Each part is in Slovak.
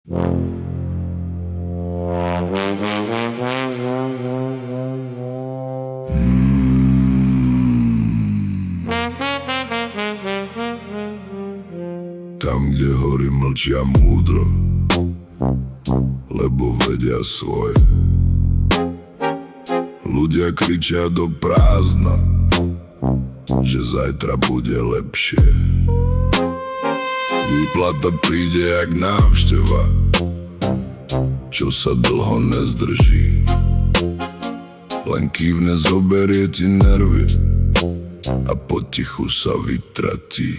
Tam, kde hory mlčia múdro, lebo vedia svoje. Ľudia kričia do prázdna, že zajtra bude lepšie. Výplata príde jak návšteva, čo sa dlho nezdrží. Len kývne, zoberie ti nervy a potichu sa vytratí.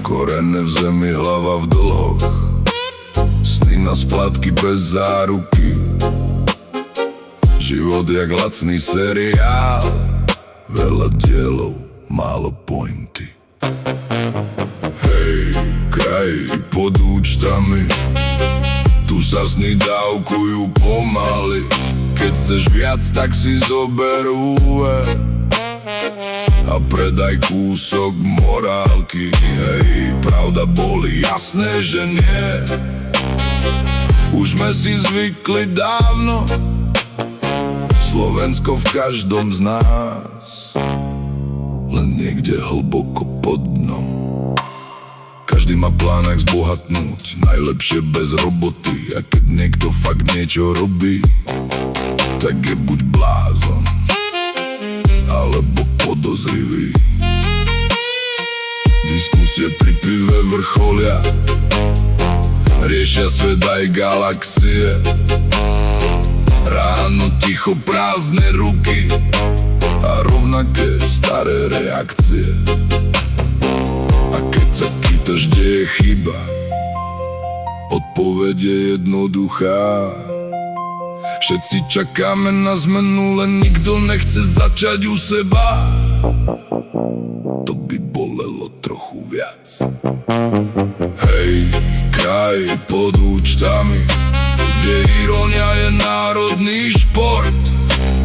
Korene v zemi, hlava v dlhoch, sny na splátky bez záruky. Život jak lacný seriál, veľa dielov, málo pointy. Hej, kraj pod účtami, tu sa sny dávkujú pomaly. Keď chceš viac, tak si zober úver a predaj kúsok morálky. Hej, pravda boli, jasné, že nie. Už sme si zvykli dávno, Slovensko v každom z nás, len niekde hlboko pod dnom. Každý má plán, jak zbohatnúť, najlepšie bez roboty. A keď niekto fakt niečo robí, tak je buď blázon alebo podozrivý. Diskusie pri pive vrcholia, riešia svet aj galaxie. Ráno ticho, prázdne ruky a rovnaké staré reakcie. A keď sa pýtaš, kde je chyba, odpoveď je jednoduchá. Všetci čakáme na zmenu, len nikto nechce začať u seba. To by bolelo trochu viac. Hej, kraj pod účtami, kde irónia je národný šport.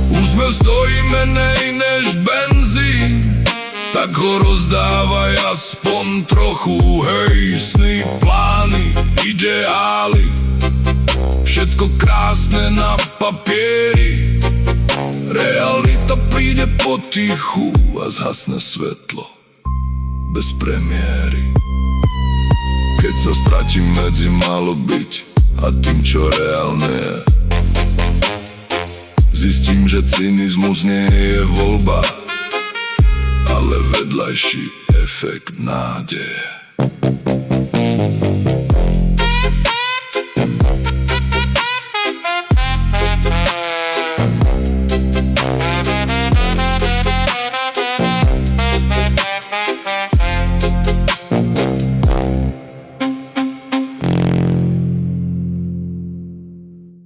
Úsmev stojí menej než benzín, tak ho rozdávaj aspoň trochu. Hej, sny, plány, ideály, všetko krásne na papieri. Realita príde potichu a zhasne svetlo bez premiéry. Keď sa stratím medzi malo byť a tým, čo reálne je, zistím, že cynizmus nie je voľba, ale vedľajší efekt nádeje.